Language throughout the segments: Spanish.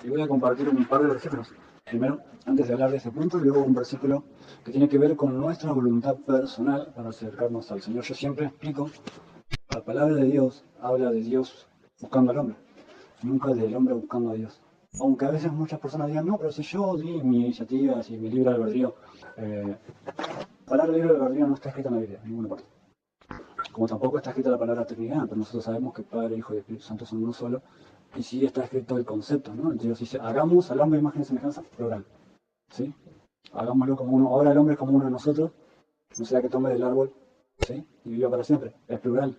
Y voy a compartir un par de versículos. Primero, antes de hablar de ese punto, y luego un versículo que tiene que ver con nuestra voluntad personal para acercarnos al Señor. Yo siempre explico, la palabra de Dios habla de Dios buscando al hombre, nunca del hombre buscando a Dios. Aunque a veces muchas personas digan, no, pero si yo di mi iniciativa, si mi libre albedrío, la palabra libre albedrío no está escrita en la Biblia, en ninguna parte. Como tampoco está escrita la palabra Trinidad, pero nosotros sabemos que Padre, Hijo y Espíritu Santo son uno solo, y sí está escrito el concepto, ¿no? Dios dice, hagamos al hombre imagen y semejanza, plural, ¿sí? Hagámoslo como uno, ahora el hombre es como uno de nosotros, no sea que tome del árbol, ¿sí? Y viva para siempre, es plural.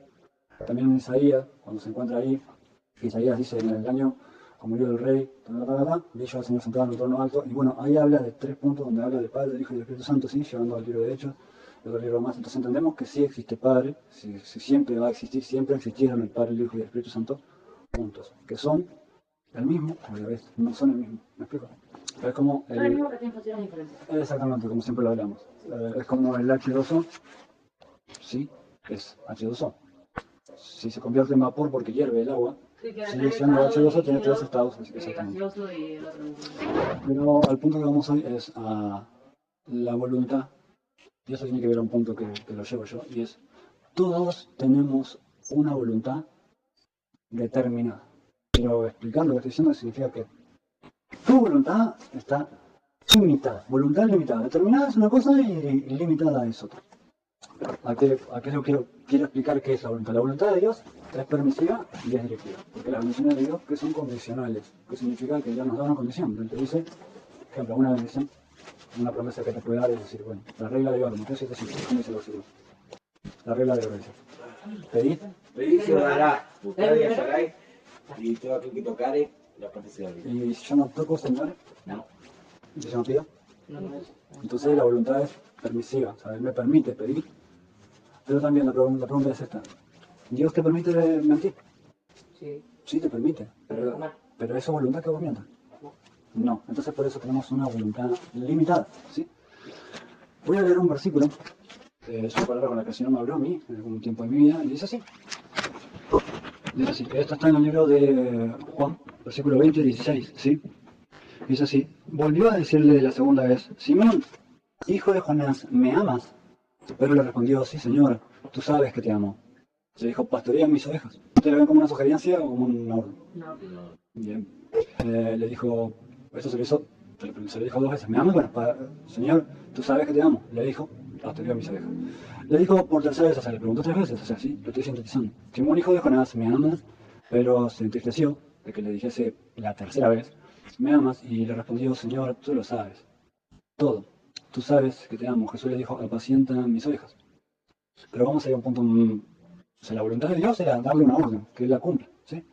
También en Isaías, cuando se encuentra ahí, Isaías dice, en el año, como murió el rey, vi yo al Señor sentado en el trono alto, y bueno, ahí habla de 3 puntos donde habla del Padre, del Hijo y del Espíritu Santo, ¿sí? Llevando al libro de Hechos, y otro libro más. Entonces entendemos que sí existe Padre, si siempre va a existir, siempre existieron el Padre, el Hijo y el Espíritu Santo juntos, que son el mismo, o a la vez no son el mismo. ¿Me explico? Es como Son el mismo que tienen funciones diferentes. Exactamente, como siempre lo hablamos. Es como el H2O, sí, es H2O. Si se convierte en vapor porque hierve el agua, Sí, que sigue siendo H2O, tiene 3 líquido, estados, así que exactamente. gaseoso y el otro. Pero al punto que vamos hoy es a la voluntad, y eso tiene que ver a un punto que lo llevo yo, y es, todos tenemos una voluntad determinada. Quiero explicar lo que estoy diciendo, significa que tu voluntad está limitada. Voluntad limitada. Determinada es una cosa y limitada es otra. ¿A qué lo quiero explicar qué es la voluntad? La voluntad de Dios es permisiva y es directiva. Porque las bendiciones de Dios que son condicionales. Que significa que Dios nos da una condición. Él te dice, por ejemplo, una bendición, una promesa que te puede dar es decir, bueno, la regla de oro, Mateo 7:5, ¿cómo dice el versículo? La regla de oro dice, pedid, Pedid se os dará, buscad y hallaréis, y todo aquel que tocare, la puerta se abrirá. y si yo no toco, Señor, No. y si yo no pido, No, no es. entonces la voluntad es permisiva, o sea, Él me permite pedir. Pero también la pregunta es esta, ¿Dios te permite mentir? Sí. Sí, te permite, pero ¿eso es voluntad que vos mientas? No, entonces por eso tenemos una voluntad limitada, ¿sí? Voy a leer un versículo, es una palabra con la que el Señor me habló a mí en algún tiempo de mi vida, y dice así. Dice así, esto está en el libro de Juan, versículo 20 y 16, ¿sí? Dice así, volvió a decirle la segunda vez, Simón, hijo de Jonás, ¿me amas? Pero le respondió, sí, Señor, tú sabes que te amo. Se dijo, pastorea mis ovejas. ¿Ustedes lo ven como una sugerencia o como una orden? No. Bien. Le dijo, eso se lo hizo, se lo dijo 2 veces, ¿me amas? Bueno, Señor, tú sabes que te amo. Le dijo, pastorea mis ovejas. Le dijo por tercera vez, o sea, le preguntó 3 veces, o sea, sí, lo estoy sintetizando. Simón, hijo de Jonás, ¿me amas? Pero se entristeció de que le dijese la tercera vez, ¿me amas? Y le respondió, Señor, tú lo sabes. Todo. Tú sabes que te amo. Jesús le dijo, apacienta mis ovejas. Pero vamos a ir a un punto, o sea, la voluntad de Dios era darle una orden, que Él la cumpla, ¿sí?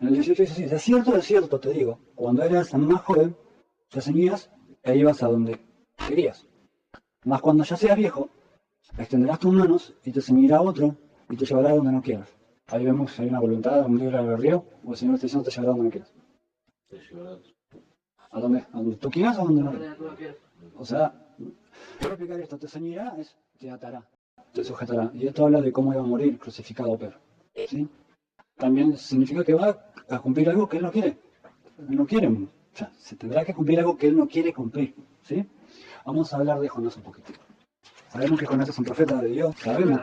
En el 18 dice así, de cierto, te digo, cuando eras más joven, te ceñías e ibas a donde querías. Mas cuando ya seas viejo, extenderás tus manos y te ceñirá otro y te llevará a donde no quieras. Ahí vemos si hay una voluntad, un libre albedrío, o el Señor está diciendo te llevará a donde no quieras. ¿A dónde? ¿A donde tú quieras o a donde no quieras? O sea, quiero explicar esto, te ceñirá es te atará, te sujetará. Y esto habla de cómo iba a morir crucificado Pedro, ¿sí? También significa que va a cumplir algo que él no quiere. No quiere, o sea, se tendrá que cumplir algo que él no quiere cumplir, ¿sí? Vamos a hablar de Jonás un poquito. Sabemos que Jonás es un profeta de Dios, sabemos.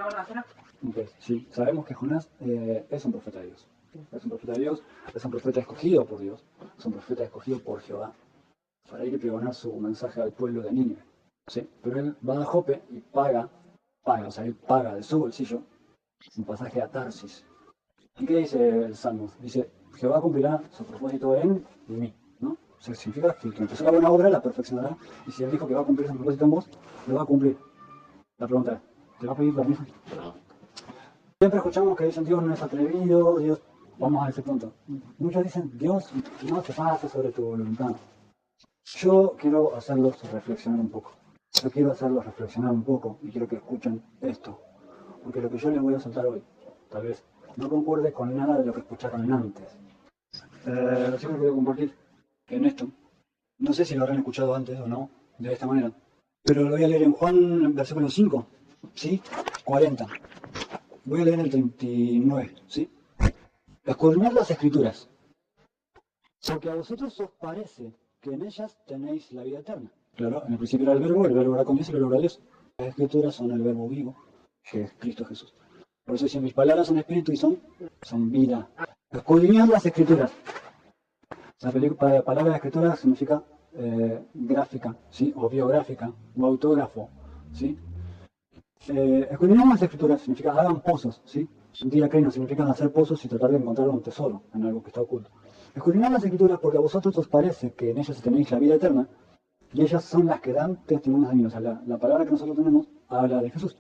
Sí, sabemos que Jonás es un profeta de Dios. Es un profeta de Dios, es un profeta escogido por Dios, es un profeta escogido por Jehová, para ir a pregonar su mensaje al pueblo de Nínive. ¿Sí? Pero él va a Jope y paga, o sea, él paga de su bolsillo un pasaje a Tarsis. ¿Y qué dice el Salmo? Dice, Jehová cumplirá su propósito en mí, ¿no? O sea, significa que el que empezó la buena obra la perfeccionará, y si él dijo que va a cumplir su propósito en vos, lo va a cumplir. La pregunta es, ¿te va a pedir permiso? Siempre escuchamos que dicen, Dios no es atrevido, Dios... Vamos a ese punto. Muchos dicen, Dios no te pasa sobre tu voluntad. Yo quiero hacerlos reflexionar un poco. Yo quiero hacerlos reflexionar un poco y quiero que escuchen esto. Porque lo que yo les voy a soltar hoy, tal vez, no concuerde con nada de lo que escucharon antes. Yo lo quiero compartir en esto. No sé si lo habrán escuchado antes o no, de esta manera. Pero lo voy a leer en Juan, versículo 5, ¿sí? 40. Voy a leer el 39, ¿sí? Escudriñad las escrituras, Porque a vosotros os parece que en ellas tenéis la vida eterna. Claro, en el principio era el verbo era con Dios y el verbo era Dios. Las escrituras son el verbo vivo, que es Cristo Jesús. Por eso dice, mis palabras son espíritu y son vida. Escudriñad las escrituras. La palabra escritura significa gráfica, ¿sí? O biográfica, o autógrafo, ¿sí? Escudriñad las escrituras significa hagan pozos, ¿sí? Un día que no significa hacer pozos y tratar de encontrar un tesoro en algo que está oculto. Escudriñad las escrituras porque a vosotros os parece que en ellas tenéis la vida eterna y ellas son las que dan testimonio de mí. O sea, la palabra que nosotros tenemos habla de Jesús.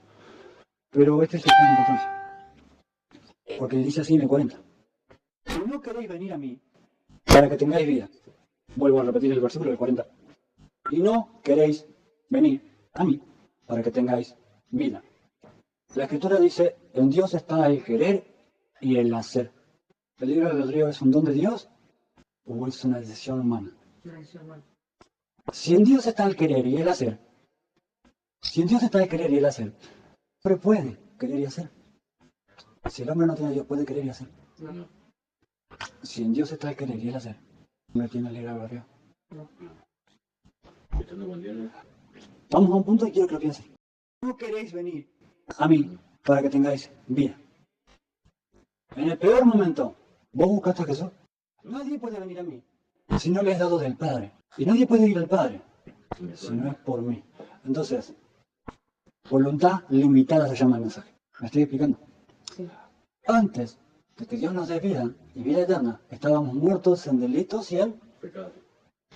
Pero este es el punto de importancia. Porque dice así en el 40. Si no queréis venir a mí para que tengáis vida. Vuelvo a repetir el versículo del 40. Y no queréis venir a mí para que tengáis vida. La escritura dice, en Dios está el querer y el hacer. ¿El libre albedrío es un don de Dios o es una decisión humana? Una decisión humana. Si en Dios está el querer y el hacer, si en Dios está el querer y el hacer, pero puede querer y hacer. Si el hombre no tiene a Dios, puede querer y hacer. No. Si en Dios está el querer y el hacer, no tiene el libre albedrío. No. Estando con Dios, ¿no? Vamos a un punto y quiero que lo piensen. No queréis venir a mí para que tengáis vida. En el peor momento, vos buscaste a Jesús. Nadie puede venir a mí si no le has dado del Padre. Y nadie puede ir al Padre si no es por mí. Entonces, voluntad limitada se llama el mensaje. ¿Me estoy explicando? Sí. Antes de que Dios nos dé vida y vida eterna, estábamos muertos en delitos y en Pecado.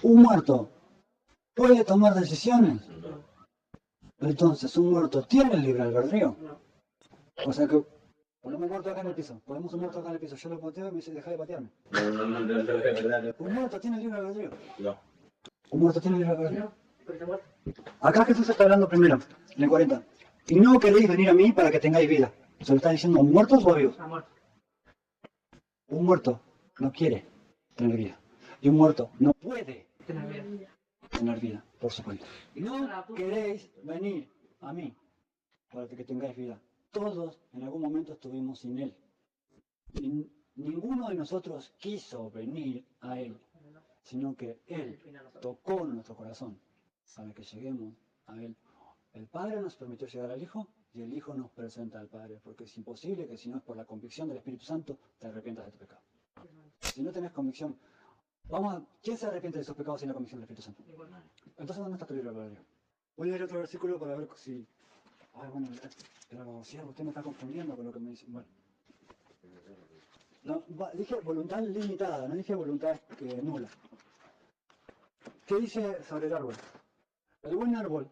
un muerto puede tomar decisiones. No. Entonces, un muerto tiene el libre albedrío. No. O sea que ponemos un muerto acá en el piso. Ponemos un muerto acá en el piso. Yo lo pateo y me dice, deja de patearme. No, de verdad. Un muerto tiene el libre albedrío. No. Un muerto tiene el libre albedrío. No. Pero está muerto. Acá Jesús está hablando primero, en el 40. Y no queréis venir a mí para que tengáis vida. ¿Se lo está diciendo a muertos o a vivos? Está muerto. Un muerto no quiere tener vida. Y un muerto no puede Tener vida. tener vida, por supuesto. No queréis venir a mí para que tengáis vida. Todos en algún momento estuvimos sin Él. Y ninguno de nosotros quiso venir a Él, sino que Él tocó nuestro corazón para que lleguemos a Él. El Padre nos permitió llegar al Hijo y el Hijo nos presenta al Padre, porque es imposible que si no es por la convicción del Espíritu Santo te arrepientas de tu pecado. Si no tenés convicción, ¿quién se arrepiente de sus pecados sin la convicción del Espíritu Santo? Entonces, ¿dónde está tu libre albedrío? Voy a leer otro versículo para ver si... Ay, bueno, pero si usted me está confundiendo con lo que me dice. Bueno. No, dije voluntad limitada, no dije voluntad nula. ¿Qué dice sobre el árbol? El buen árbol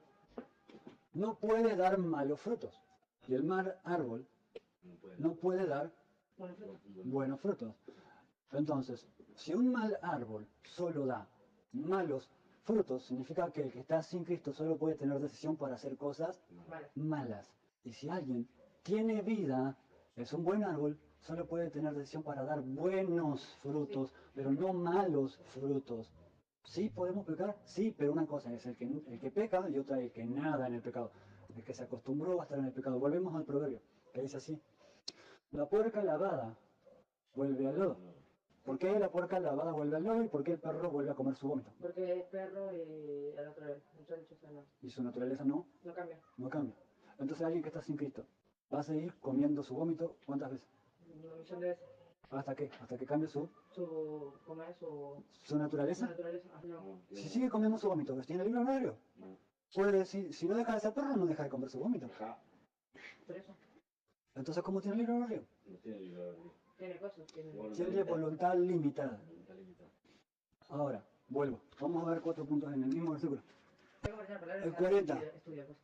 no puede dar malos frutos. Y el mal árbol no puede dar buenos frutos. Entonces, si un mal árbol solo da malos frutos, significa que el que está sin Cristo solo puede tener decisión para hacer cosas malas. Y si alguien tiene vida, es un buen árbol, solo puede tener decisión para dar buenos frutos, pero no malos frutos. ¿Sí podemos pecar? Sí, pero una cosa es el que peca y otra el que nada en el pecado. El que se acostumbró a estar en el pecado. Volvemos al proverbio, que dice así. La puerca lavada vuelve al lodo. ¿Por qué la puerca lavada vuelve al lodo y por qué el perro vuelve a comer su vómito? Porque el perro y la naturaleza. Muchas veces no. Y su naturaleza no Cambia. cambia. Entonces alguien que está sin Cristo va a seguir comiendo su vómito ¿cuántas veces? Una misión de veces. ¿Hasta qué? Hasta que cambie su ¿Cómo es? naturaleza. Naturaleza. No. Si sigue comiendo su vómito, ¿tiene libre albedrío? Puede decir, si no deja de ser perro, no deja de comer su vómito. Por eso. Entonces, ¿cómo tiene libre albedrío? Tiene cosas. Tiene voluntad limitada. Ahora, vuelvo. Vamos a ver 4 puntos en el mismo versículo. El 40.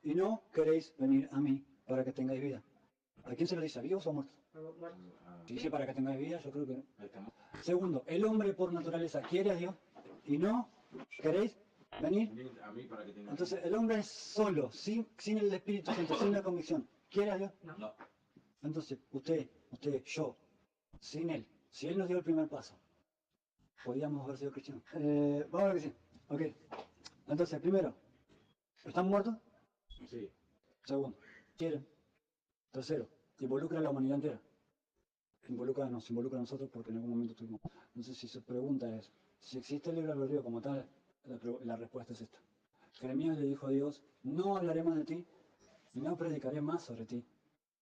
Y no queréis venir a mí para que tengáis vida. ¿A quién se lo dice? ¿A vivos o a muertos? Si dice para que tengáis vida, yo creo que no. Segundo, el hombre por naturaleza quiere a Dios y no queréis venir. Entonces, el hombre es solo, sin el Espíritu Santo, sin la convicción. ¿Quiere a Dios? No. Entonces, usted, yo, sin Él, si Él nos dio el primer paso, podíamos haber sido cristianos. Vamos a ver que sí. Ok. Entonces, primero, ¿están muertos? Sí. Segundo, quieren. Tercero, involucra a la humanidad entera. Nos involucra a nosotros porque en algún momento estuvimos. Entonces, si su pregunta es, Si existe el libre albedrío como tal, la respuesta es esta. Jeremías le dijo a Dios, no hablaré más de ti, y no predicaré más sobre ti,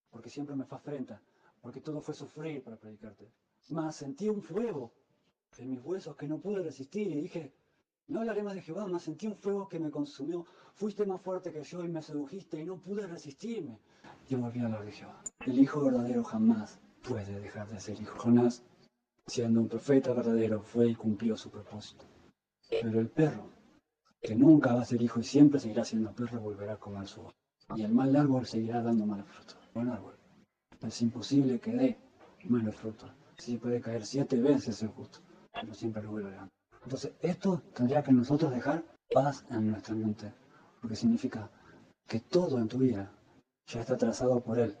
porque siempre me fue afrenta, porque todo fue sufrir para predicarte. Mas sentí un fuego en mis huesos que no pude resistir, y dije, no hablaré más de Jehová, mas sentí un fuego que me consumió. Fuiste más fuerte que yo y me sedujiste y no pude resistirme. Yo volví a hablar de Jehová. El hijo verdadero jamás puede dejar de ser hijo. Jonás, siendo un profeta verdadero, fue y cumplió su propósito. Pero el perro, que nunca va a ser hijo y siempre seguirá siendo perro, volverá a comer su hoja. Y el mal árbol seguirá dando malos frutos. Buen árbol. Es imposible que dé malos frutos. Sí puede caer 7 veces el justo, pero siempre lo vuelve a levantar. Entonces, esto tendría que nosotros dejar paz en nuestra mente, porque significa que todo en tu vida ya está trazado por Él.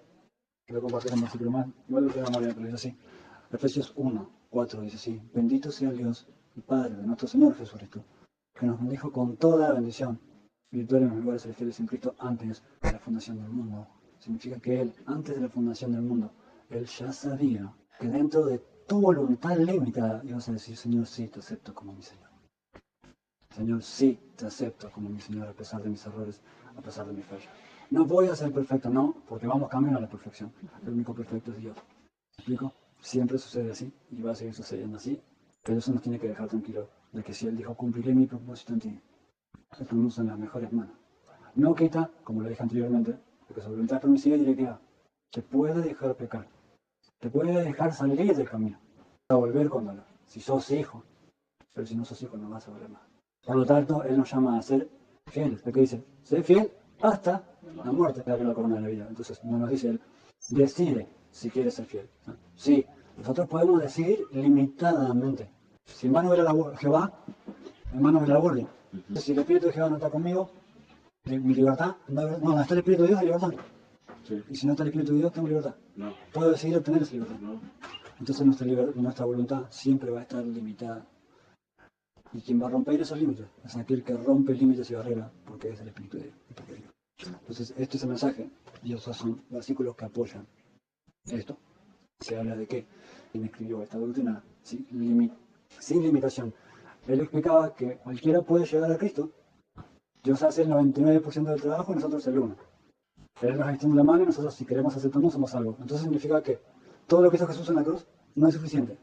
Quiero compartir un versículo más, igual lo tengo María, pero dice así. Efesios 1:4 dice así, bendito sea el Dios y Padre de nuestro Señor Jesucristo, que nos bendijo con toda bendición espiritual en los lugares celestiales en Cristo antes de la fundación del mundo. Significa que Él, antes de la fundación del mundo, Él ya sabía que dentro de tu voluntad limitada ibas a decir, Señor, sí, te acepto como mi Señor. Señor, sí, te acepto como mi Señor a pesar de mis errores, a pesar de mis fallas. No voy a ser perfecto, no, porque vamos camino a la perfección. El único perfecto es Dios. ¿Me explico? Siempre sucede así y va a seguir sucediendo así, pero eso nos tiene que dejar tranquilos de que si Él dijo, cumpliré mi propósito en ti, estamos en las mejores manos. No quita, como lo dije anteriormente, porque su voluntad permisiva y directiva te puede dejar pecar, te puede dejar salir del camino, a volver con dolor, si sos hijo, pero si no sos hijo no vas a volver más. Por lo tanto, Él nos llama a ser fieles, porque dice, sé fiel hasta la muerte, que es la corona de la vida. Entonces, no nos dice Él, decide si quieres ser fiel. Sí, nosotros podemos decidir limitadamente. Si en vano ver a Jehová, en vano ver la guardia. Entonces, si el Espíritu de Jehová no está conmigo, mi libertad, no, está el Espíritu de Dios, hay libertad. Sí. Y si no está el Espíritu de Dios, tengo libertad. No. Puedo decidir obtener esa libertad. No. Entonces nuestra voluntad siempre va a estar limitada. Y quien va a romper esos límites es aquel que rompe límites y barreras, porque es el Espíritu de Dios. Entonces, este es el mensaje, y esos son versículos que apoyan esto. Se habla de que quien escribió esta doctrina sin limitación. Él explicaba que cualquiera puede llegar a Cristo. Dios hace el 99% del trabajo y nosotros el 1%. Él nos extiende la mano y nosotros, si queremos aceptarnos, somos salvos. Entonces significa que todo lo que hizo Jesús en la cruz no es suficiente.